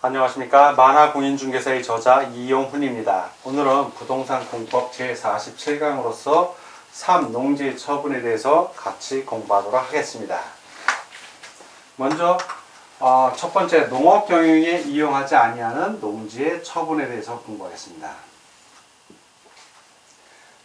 안녕하십니까. 만화공인중개사의 저자 이용훈입니다. 오늘은 부동산 공법 제47강으로서 3. 농지 처분에 대해서 같이 공부하도록 하겠습니다. 먼저 첫 번째, 농업 경영에 이용하지 아니하는 농지의 처분에 대해서 공부하겠습니다.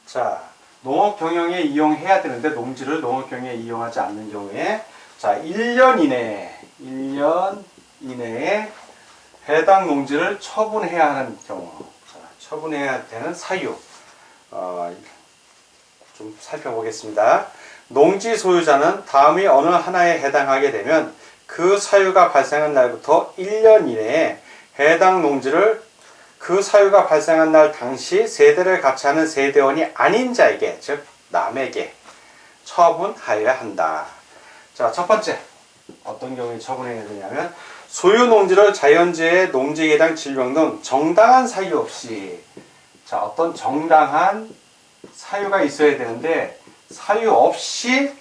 자, 농업 경영에 이용해야 되는데 농지를 농업 경영에 이용하지 않는 경우에, 자, 1년 이내에 해당 농지를 처분해야 하는 경우, 자, 처분해야 되는 사유, 좀 살펴보겠습니다. 농지 소유자는 다음의 어느 하나에 해당하게 되면 그 사유가 발생한 날부터 1년 이내에 해당 농지를 그 사유가 발생한 날 당시 세대를 같이 하는 세대원이 아닌 자에게, 즉 남에게 처분하여야 한다. 자, 첫 번째, 어떤 경우에 처분해야 되냐면, 소유 농지를 자연재해, 농지개량, 질병 등 정당한 사유 없이, 자, 어떤 정당한 사유가 있어야 되는데 사유 없이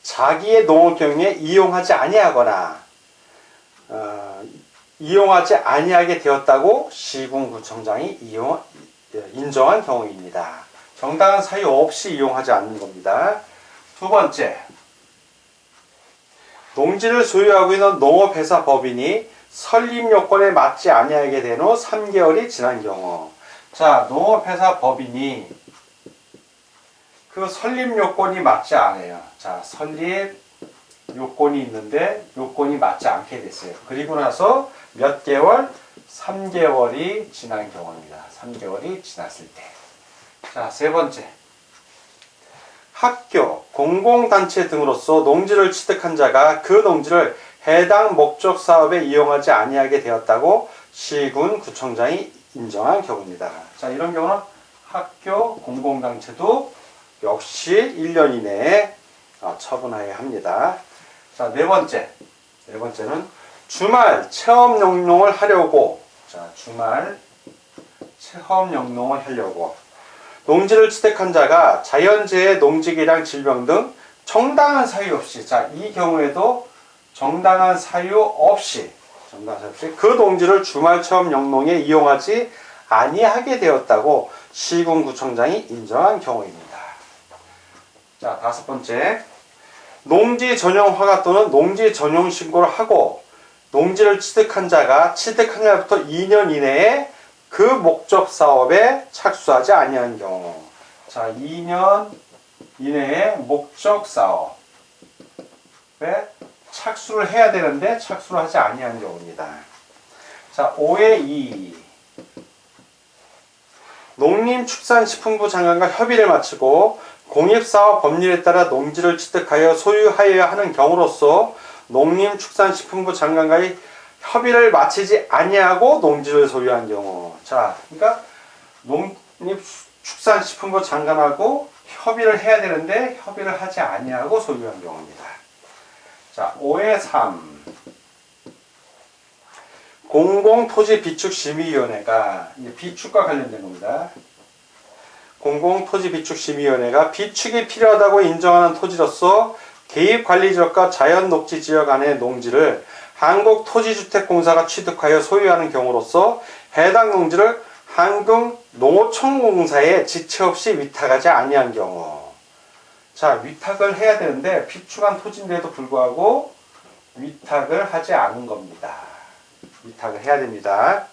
자기의 농업 경영에 이용하지 아니하거나 이용하지 아니하게 되었다고 시군구청장이 인정한 경우입니다. 정당한 사유 없이 이용하지 않는 겁니다. 두 번째, 농지를 소유하고 있는 농업회사 법인이 설립 요건에 맞지 아니하게 된 후 3개월이 지난 경우, 자, 농업회사 법인이 그 설립 요건이 맞지 않아요. 자, 설립 요건이 있는데 요건이 맞지 않게 됐어요. 그리고 나서 몇 개월? 3개월이 지난 경우입니다. 3개월이 지났을 때. 자, 세 번째, 학교, 공공단체 등으로서 농지를 취득한 자가 그 농지를 해당 목적 사업에 이용하지 아니하게 되었다고 시군구청장이 인정한 경우입니다. 자, 이런 경우는 학교, 공공단체도 역시 1년 이내에 처분하여야 합니다. 자, 네 번째는 주말 체험 영농을 하려고, 자, 주말 체험 영농을 하려고 농지를 취득한 자가 자연재해, 농지개량, 질병 등 정당한 사유 없이, 자, 이 경우에도 정당한 사유 없이 그 농지를 주말 체험 영농에 이용하지 아니하게 되었다고 시군구청장이 인정한 경우입니다. 자, 다섯 번째, 농지 전용 허가 또는 농지 전용 신고를 하고 농지를 취득한 자가 취득한 날부터 2년 이내에 그 목적 사업에 착수하지 아니한 경우, 자, 2년 이내에 목적 사업에 착수를 해야 되는데 착수를 하지 아니한 경우입니다. 자, 5의 2, 농림축산식품부 장관과 협의를 마치고 공입사업 법률에 따라 농지를 취득하여 소유하여야 하는 경우로서 농림축산식품부 장관과의 협의를 마치지 아니하고 농지를 소유한 경우, 자, 그러니까 농림축산식품부 장관하고 협의를 해야 되는데 협의를 하지 아니하고 소유한 경우입니다. 자, 5의 3, 공공토지비축심의위원회가, 이제 비축과 관련된 겁니다. 공공토지비축심의위원회가 비축이 필요하다고 인정하는 토지로서 개입관리지역과 자연녹지지역 안의 농지를 한국토지주택공사가 취득하여 소유하는 경우로서 해당 농지를 한국농어촌공사에 지체 없이 위탁하지 아니한 경우, 자, 위탁을 해야 되는데 비축한 토지인데도 불구하고 위탁을 하지 않은 겁니다. 위탁을 해야 됩니다.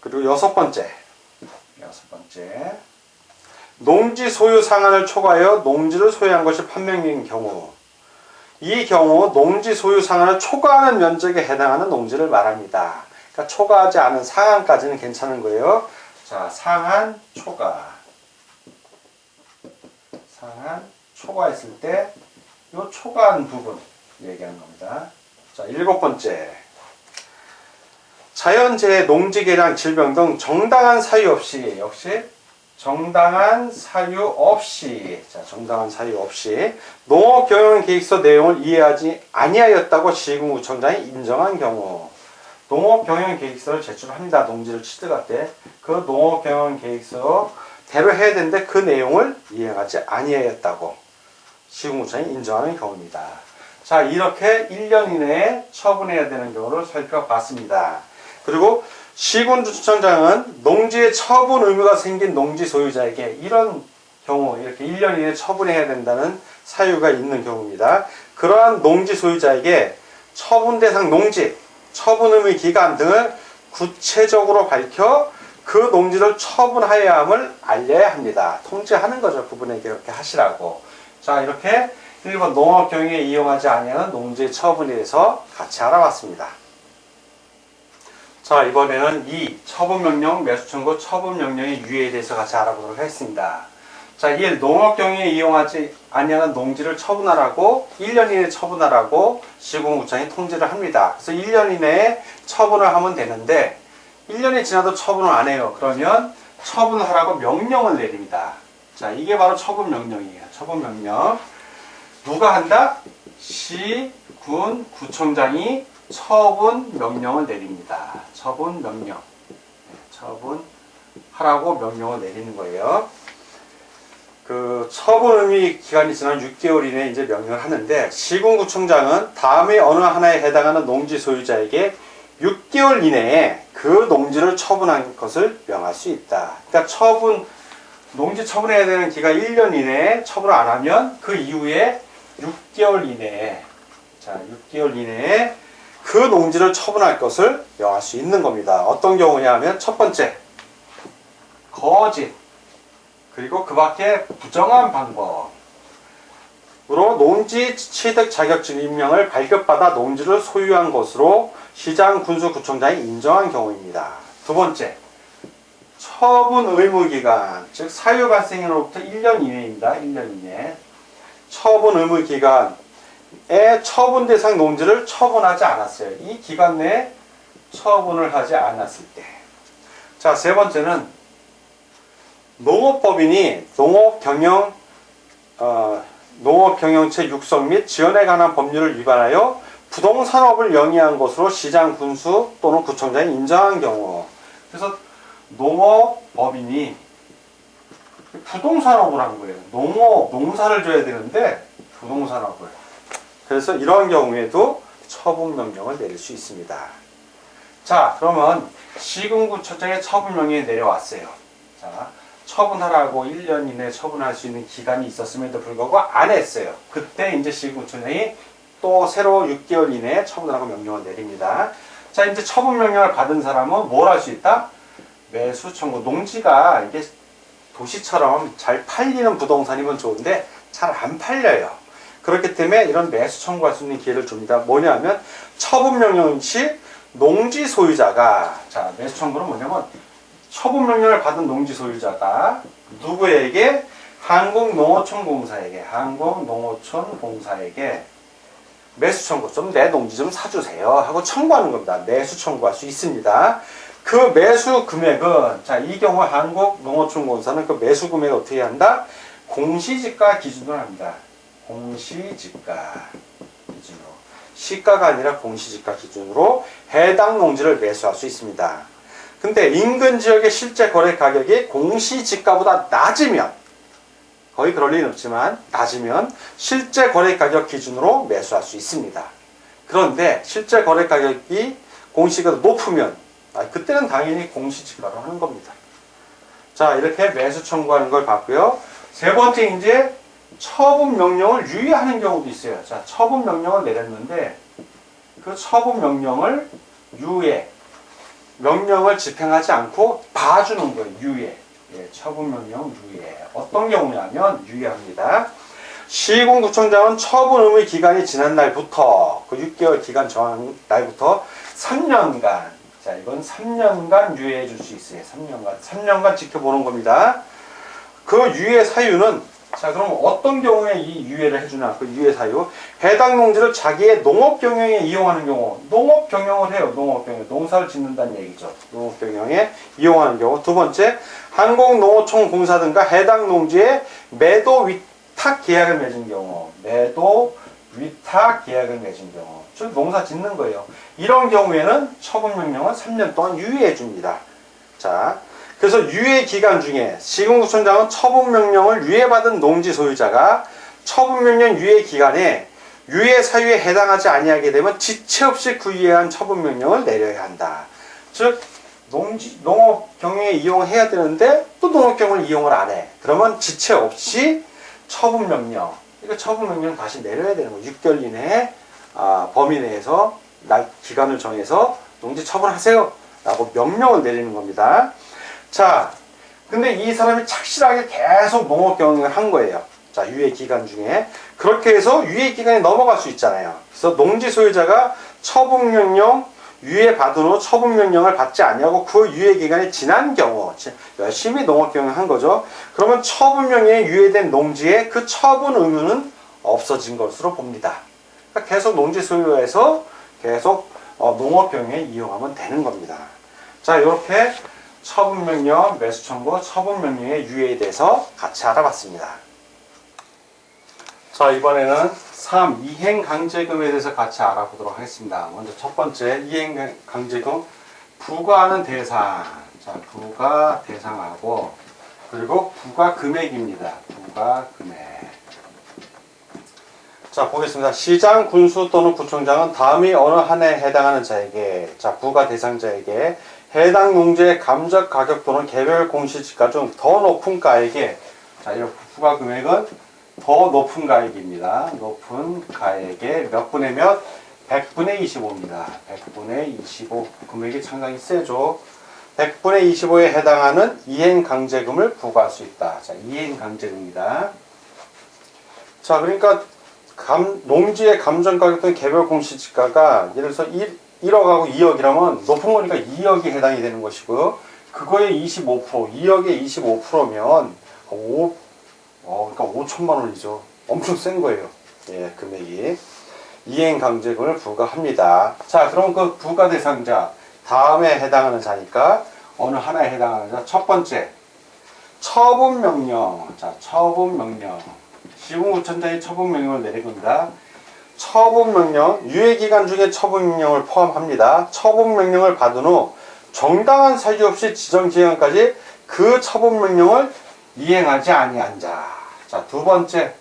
그리고 여섯 번째, 농지 소유 상한을 초과하여 농지를 소유한 것이 판명인 경우, 이 경우 농지 소유 상한을 초과하는 면적에 해당하는 농지를 말합니다. 그러니까 초과하지 않은 상한까지는 괜찮은 거예요. 자, 상한 초과했을 때 이 초과한 부분 얘기하는 겁니다. 자, 일곱 번째, 자연재해, 농지개량, 질병 등 정당한 사유 없이, 역시 정당한 사유 없이, 자, 정당한 사유 없이 농업경영계획서 내용을 이해하지 아니하였다고 시군구청장이 인정한 경우, 농업경영계획서를 제출합니다. 농지를 취득할 때 그 농업경영계획서대로 해야 되는데 그 내용을 이해하지 아니하였다고 시군구청이 인정하는 경우입니다. 자, 이렇게 1년 이내에 처분해야 되는 경우를 살펴봤습니다. 그리고 시군구청장은 농지의 처분 의무가 생긴 농지 소유자에게 이런 경우 이렇게 1년 이내에 처분해야 된다는 사유가 있는 경우입니다. 그러한 농지 소유자에게 처분 대상 농지, 처분 의무 기간 등을 구체적으로 밝혀 그 농지를 처분하여야 함을 알려야 합니다. 통지하는 거죠. 그분에게 그렇게 하시라고. 자, 이렇게 1번 농업경영에 이용하지 아니하는 농지의 처분에 대해서 같이 알아봤습니다. 자, 이번에는 처분명령, 매수청구, 처분명령의 유예에 대해서 같이 알아보도록 하겠습니다. 자, 1. 농업경영에 이용하지 아니하는 농지를 처분하라고 1년 이내에 처분하라고 시군구청이 통지를 합니다. 그래서 1년 이내에 처분을 하면 되는데 1년이 지나도 처분을 안 해요. 그러면 처분을 하라고 명령을 내립니다. 자, 이게 바로 처분명령이에요. 처분명령. 누가 한다? 시군구청장이 처분명령을 내립니다. 처분명령. 처분하라고 명령을 내리는 거예요. 그 처분 의무 기간이 지난 6개월 이내에 이제 명령을 하는데 시군구청장은 다음에 어느 하나에 해당하는 농지 소유자에게 6개월 이내에 그 농지를 처분한 것을 명할 수 있다. 그러니까 농지 처분해야 되는 기간 1년 이내에 처분을 안 하면 그 이후에 6개월 이내에, 자, 6개월 이내에 그 농지를 처분할 것을 명할 수 있는 겁니다. 어떤 경우냐 하면 첫 번째, 거짓. 그리고 그 밖에 부정한 방법으로 농지 취득 자격증 임명을 발급받아 농지를 소유한 것으로 시장 군수구청장이 인정한 경우입니다. 두 번째, 처분 의무 기간, 즉 사유 발생일로부터 1년 이내입니다. 1년 이내. 처분 의무 기간에 처분 대상 농지를 처분하지 않았어요. 이 기간 내에 처분을 하지 않았을 때. 자, 세 번째는 농업법인이 농업경영체 육성 및 지원에 관한 법률을 위반하여 부동산업을 영위한 것으로 시장, 군수 또는 구청장이 인정한 경우. 그래서 농업법인이 부동산업을 한 거예요. 농사를 줘야 되는데 부동산업을. 그래서 이러한 경우에도 처분명령을 내릴 수 있습니다. 자, 그러면 시군구청장의 처분명령이 내려왔어요. 자, 처분하라고 1년 이내에 처분할 수 있는 기간이 있었음에도 불구하고 안 했어요. 그때 이제 시군구청장이 또 새로 6개월 이내에 처분하라고 명령을 내립니다. 자, 이제 처분명령을 받은 사람은 뭘 할 수 있다? 매수 청구. 농지가 이게 도시처럼 잘 팔리는 부동산이면 좋은데 잘 안 팔려요. 그렇기 때문에 이런 매수 청구할 수 있는 기회를 줍니다. 뭐냐면 처분명령 시 농지 소유자가, 자, 매수 청구는 뭐냐면 처분명령을 받은 농지 소유자가 누구에게? 한국농어촌공사에게 매수 청구, 좀 내 농지 좀 사주세요 하고 청구하는 겁니다. 매수 청구할 수 있습니다. 그 매수 금액은, 자, 이 경우 한국농어촌공사는 그 매수 금액을 어떻게 한다? 공시지가 기준으로 합니다. 공시지가 기준으로. 시가가 아니라 공시지가 기준으로 해당 농지를 매수할 수 있습니다. 근데 인근 지역의 실제 거래 가격이 공시지가보다 낮으면, 거의 그럴 리는 없지만 낮으면 실제 거래 가격 기준으로 매수할 수 있습니다. 그런데 실제 거래 가격이 공시가 높으면 그때는 당연히 공시지가로 하는 겁니다. 자, 이렇게 매수 청구하는 걸 봤고요. 세 번째, 이제 처분명령을 유예하는 경우도 있어요. 자, 처분명령을 내렸는데 그 처분명령을 명령을 집행하지 않고 봐주는 거예요. 유예. 예, 처분명령 유예. 어떤 경우냐면 유예합니다. 시군구청장은 처분 의무 기간이 지난 날부터, 그 6개월 기간 정한 날부터 3년간, 자, 이건 3년간 유예해 줄 수 있어요. 3년간 지켜보는 겁니다. 그 유예 사유는, 자, 그럼 어떤 경우에 이 유예를 해주나? 그 유예 사유. 해당 농지를 자기의 농업경영에 이용하는 경우. 농업경영을 해요. 농업경영. 농사를 짓는다는 얘기죠. 농업경영에 이용하는 경우. 두 번째, 한국농어촌공사 등과 해당 농지에 매도 위탁 계약을 맺은 경우. 매도 위탁 계약을 맺은 경우. 즉, 농사 짓는 거예요. 이런 경우에는 처분명령은 3년 동안 유예해 줍니다. 자, 그래서 유예 기간 중에 시군구청장은 처분명령을 유예받은 농지 소유자가 처분명령 유예 기간에 유예 사유에 해당하지 아니하게 되면 지체 없이 그 이해한 처분명령을 내려야 한다. 즉 농업 경영에 이용해야 되는데 또 농업 경영을 이용을 안 해. 그러면 지체 없이 처분명령, 이거 처분명령 다시 내려야 되는 거예요. 6개월 이내에 범위 내에서 기간을 정해서 농지 처분하세요 라고 명령을 내리는 겁니다. 자, 근데 이 사람이 착실하게 계속 농업 경영을 한 거예요. 자, 유예 기간 중에. 그렇게 해서 유예 기간이 넘어갈 수 있잖아요. 그래서 농지 소유자가 처분명령 유예 받은 후 처분명령을 받지 아니하고 그 유예 기간이 지난 경우, 열심히 농업 경영을 한 거죠. 그러면 처분명령에 유예된 농지의 그 처분 의무는 없어진 것으로 봅니다. 그러니까 계속 농지 소유에서 계속 농업 경영에 이용하면 되는 겁니다. 자, 이렇게 처분명령, 매수청구, 처분명령의 유예에 대해서 같이 알아봤습니다. 자, 이번에는 3. 이행강제금에 대해서 같이 알아보도록 하겠습니다. 먼저 첫 번째, 이행강제금 부과하는 대상. 자, 부과 대상하고, 그리고 부과 금액입니다. 부과 금액. 자, 보겠습니다. 시장, 군수 또는 구청장은 다음이 어느 한 해에 해당하는 자에게, 자, 부과 대상자에게 해당 농지의 감적 가격 또는 개별 공시지가 중 더 높은 가액에, 자, 이 부과 금액은 더 높은 가액입니다. 높은 가액에 몇 분의 몇? 100분의 25입니다. 100분의 25. 금액이 상당히 세죠. 100분의 25에 해당하는 이행강제금을 부과할 수 있다. 자, 이행강제금입니다. 자, 그러니까 농지의 감정가격 또는 개별 공시지가가 예를 들어서 1억하고 2억이라면 높은 거니까 2억이 해당이 되는 것이고요. 그거의 25%, 2억의 25%면 그러니까 5천만 원이죠. 엄청 센 거예요. 예, 금액이. 이행강제금을 부과합니다. 자, 그럼 그 부과 대상자, 다음에 해당하는 자니까 어느 하나에 해당하는 자. 첫 번째, 처분명령. 자, 처분명령. 시군구청장이 처분명령을 내린 겁니다. 처분명령, 유예기간 중에 처분명령을 포함합니다. 처분명령을 받은 후 정당한 사유 없이 지정기간까지 그 처분명령을 이행하지 아니한 자. 자, 두 번째,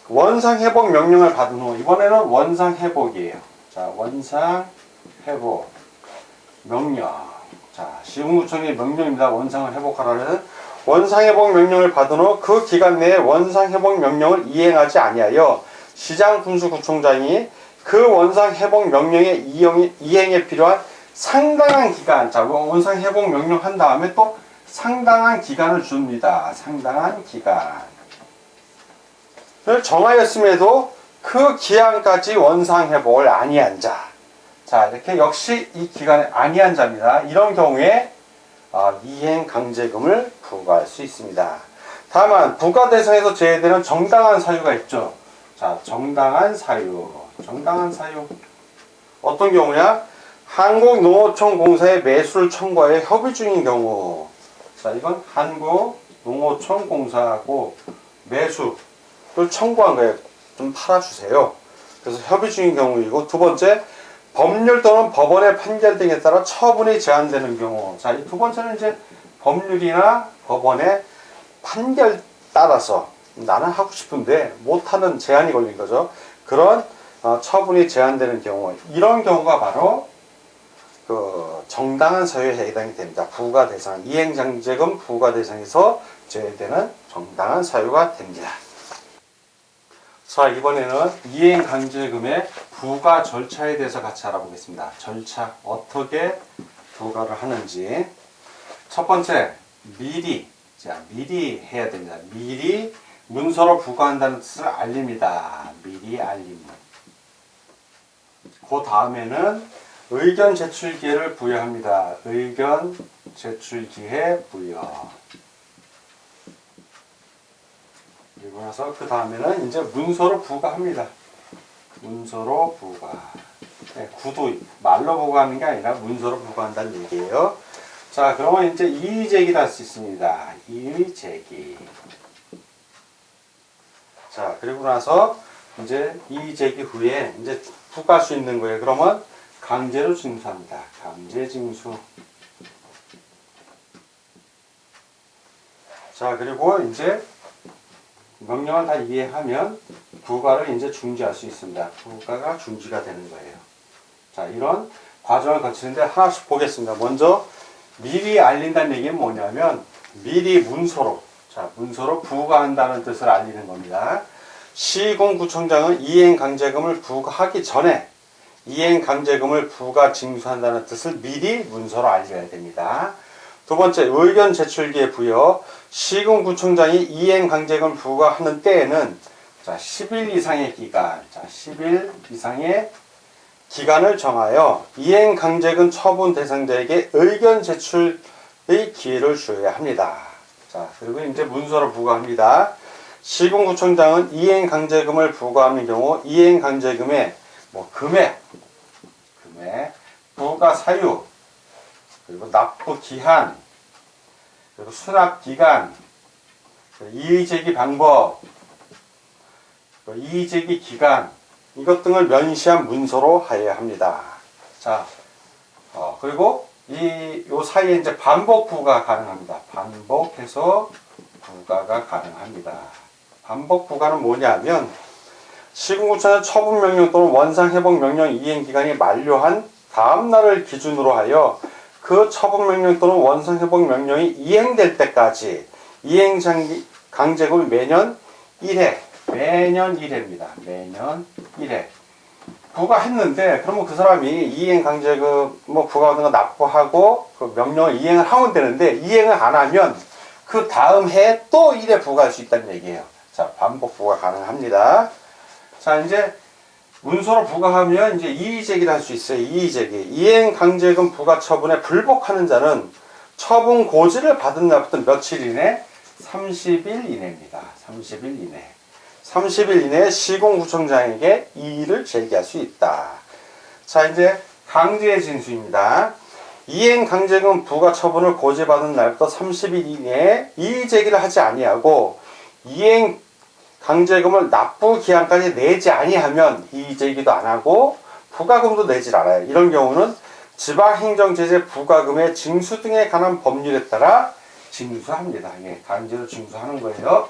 원상회복 명령을 받은 후, 이번에는 원상회복이에요. 자, 원상회복 명령. 자, 시군구청의 명령입니다. 원상을 회복하라는. 원상회복 명령을 받은 후 그 기간 내에 원상회복 명령을 이행하지 아니하여 시장, 군수, 구청장이 그 원상회복 명령의 이행에 필요한 상당한 기간, 자, 원상회복 명령 한 다음에 또 상당한 기간을 줍니다. 상당한 기간을 정하였음에도 그 기한까지 원상회복을 아니한 자. 자, 이렇게 역시 이 기간에 아니한 자입니다. 이런 경우에 이행강제금을 부과할 수 있습니다. 다만 부과 대상에서 제외되는 정당한 사유가 있죠. 자, 정당한 사유. 어떤 경우냐? 한국농어촌공사에 매수를 청구하여 협의 중인 경우. 자, 이건 한국농어촌공사하고 매수를 청구한 거예요. 좀 팔아주세요. 그래서 협의 중인 경우이고, 두 번째, 법률 또는 법원의 판결 등에 따라 처분이 제한되는 경우. 자, 이 두 번째는 이제 법률이나 법원의 판결 따라서 나는 하고 싶은데 못하는 제한이 걸린 거죠. 그런 처분이 제한되는 경우. 이런 경우가 바로 그 정당한 사유에 해당이 됩니다. 부과 대상, 이행강제금 부과 대상에서 제외되는 정당한 사유가 됩니다. 자, 이번에는 이행강제금의 부과 절차에 대해서 같이 알아보겠습니다. 절차, 어떻게 부과를 하는지. 첫 번째, 미리 해야 됩니다. 미리 문서로 부과한다는 뜻을 알립니다. 미리 알림. 그 다음에는 의견 제출 기회를 부여합니다. 의견 제출 기회 부여. 그리고 나서 그 다음에는 이제 문서로 부과합니다. 문서로 부과. 네, 구도 말로 부과하는 게 아니라 문서로 부과한다는 얘기예요. 자, 그러면 이제 이의제기를 할 수 있습니다. 이의제기. 자, 그리고 나서 이제 이의제기 후에 이제 부과할 수 있는 거예요. 그러면 강제로 징수합니다. 강제징수. 자, 그리고 이제 명령을 다 이해하면 부가를 이제 중지할 수 있습니다. 부가가 중지가 되는 거예요. 자, 이런 과정을 거치는데 하나씩 보겠습니다. 먼저 미리 알린다는 얘기는 뭐냐면 미리 문서로, 자, 문서로 부과한다는 뜻을 알리는 겁니다. 시군구청장은 이행강제금을 부과하기 전에 이행강제금을 부과 징수한다는 뜻을 미리 문서로 알려야 됩니다. 두 번째, 의견 제출기에 부여 시군구청장이 이행강제금을 부과하는 때에는 자, 10일 이상의 기간, 자, 10일 이상의 기간을 정하여 이행강제금 처분 대상자에게 의견 제출의 기회를 주어야 합니다. 자, 그리고 이제 문서로 부과합니다. 시군구청장은 이행강제금을 부과하는 경우 이행강제금의 금액, 부과 사유, 그리고 납부 기한, 그리고 수납 기간, 이의 제기 방법, 이의 제기 기간, 이것 등을 면시한 문서로 하여야 합니다. 자, 그리고 요 사이에 이제 반복 부과가 가능합니다. 반복해서 부과가 가능합니다. 반복 부과는 뭐냐면 시군구청의 처분명령 또는 원상회복명령 이행기간이 만료한 다음 날을 기준으로 하여 그 처분명령 또는 원상회복명령이 이행될 때까지 이행강제금을 매년 1회, 매년 1회입니다. 매년 1회. 부과했는데, 그러면 그 사람이 이행강제금, 부과받은 거 납부하고, 그 명령을 이행을 하면 되는데, 이행을 안 하면, 그 다음 해에 또 1회 부과할 수 있다는 얘기예요. 자, 반복 부과 가능합니다. 자, 이제, 문서로 부과하면, 이제 이의제기를 할 수 있어요. 이의제기. 이행강제금 부과 처분에 불복하는 자는 처분 고지를 받은 날부터 며칠 이내? 30일 이내입니다. 30일 이내. 30일 이내에 시군구청장에게 이의를 제기할 수 있다. 자, 이제 강제의 진수입니다. 이행강제금 부과 처분을 고지받은 날부터 30일 이내에 이의 제기를 하지 아니하고 이행강제금을 납부 기한까지 내지 아니하면 이의 제기도 안 하고 부과금도 내질 않아요. 이런 경우는 지방행정제재 부과금의 징수 등에 관한 법률에 따라 징수합니다. 예, 강제로 징수하는 거예요.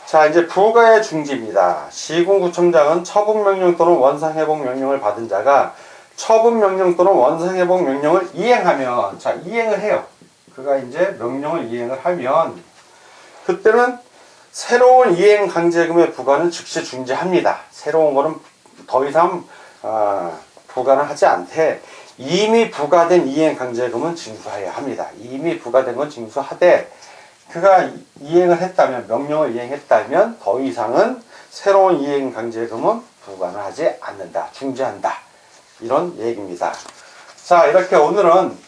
자, 이제 부과의 중지입니다. 시군구청장은 처분명령 또는 원상회복명령을 받은 자가 처분명령 또는 원상회복명령을 이행하면, 자, 이행을 해요. 그가 이제 명령을 이행을 하면, 그때는 새로운 이행강제금의 부과는 즉시 중지합니다. 새로운 거는 더 이상, 부과는 하지 않되, 이미 부과된 이행강제금은 징수해야 합니다. 이미 부과된 건 징수하되, 그가 이행을 했다면, 명령을 이행했다면 더 이상은 새로운 이행강제금은 부과는 하지 않는다. 중지한다. 이런 얘기입니다. 자, 이렇게 오늘은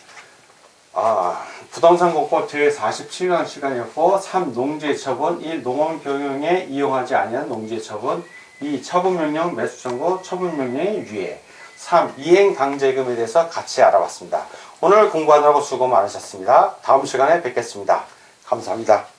부동산공법 제47강 시간이었고 3. 농지처분 1. 농업경영에 이용하지 아니한 농지처분 2. 처분명령 매수청구 처분명령의 유예 3. 이행강제금에 대해서 같이 알아봤습니다. 오늘 공부하느라고 수고 많으셨습니다. 다음 시간에 뵙겠습니다. 감사합니다.